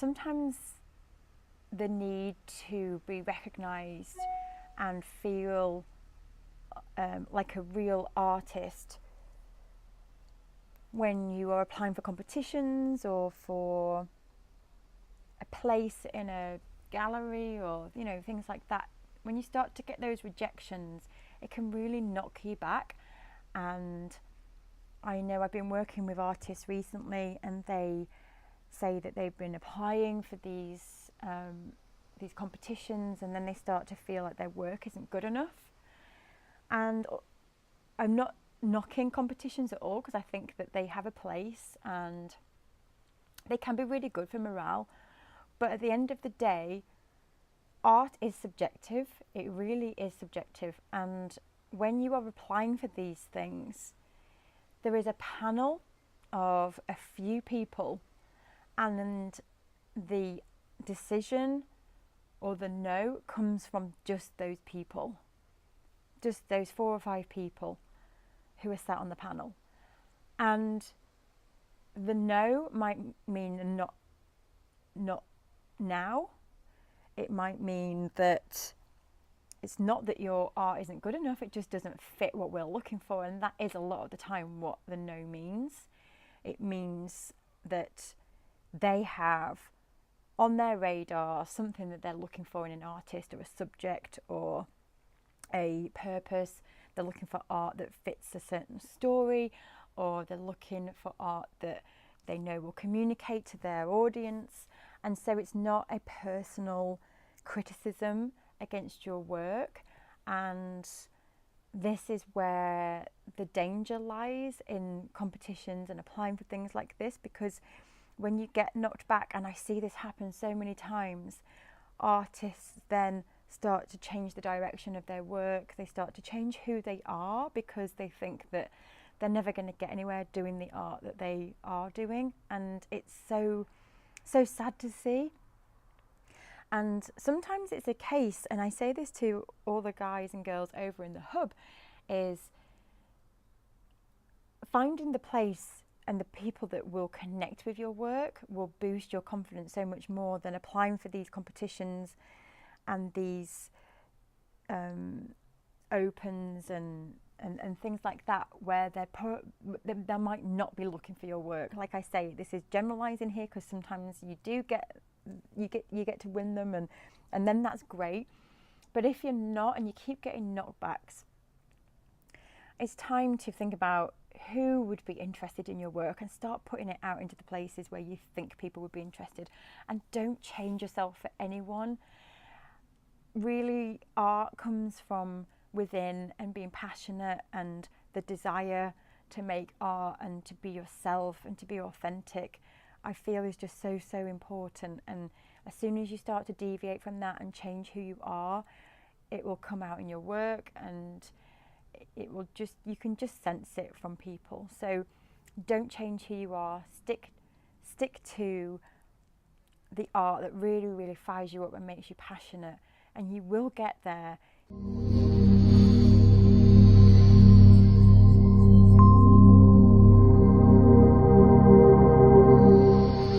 sometimes the need to be recognised and feel like a real artist when you are applying for competitions or for a place in a gallery or, you know, things like that. When you start to get those rejections, it can really knock you back. And I know I've been working with artists recently, and they say that they've been applying for these competitions, and then they start to feel like their work isn't good enough. And I'm not knocking competitions at all, because I think that they have a place and they can be really good for morale. But at the end of the day, art is subjective. It really is subjective. And when you are applying for these things, there is a panel of a few people, and the decision or the no comes from just those people, just those 4 or 5 people who are sat on the panel. And the no might mean not now. It might mean that it's not that your art isn't good enough, it just doesn't fit what we're looking for. And that is a lot of the time what the no means. It means that they have on their radar something that they're looking for in an artist or a subject or a purpose. They're looking for art that fits a certain story, or they're looking for art that they know will communicate to their audience. And so it's not a personal criticism against your work. And this is where the danger lies in competitions and applying for things like this, because when you get knocked back, and I see this happen so many times, artists then start to change the direction of their work. They start to change who they are, because they think that they're never going to get anywhere doing the art that they are doing. And it's so sad to see. And sometimes it's a case, and I say this to all the guys and girls over in the hub, is finding the place and the people that will connect with your work will boost your confidence so much more than applying for these competitions and these opens and things like that, where they might not be looking for your work. Like I say, this is generalizing here, because sometimes you get to win them, and then that's great. But if you're not, and you keep getting knockbacks, it's time to think about who would be interested in your work and start putting it out into the places where you think people would be interested. And don't change yourself for anyone. Really, art comes from within, and being passionate and the desire to make art and to be yourself and to be authentic, I feel is just so important. And as soon as you start to deviate from that and change who you are, it will come out in your work, and you can just sense it from people. So don't change who you are. Stick to the art that really fires you up and makes you passionate, and you will get there.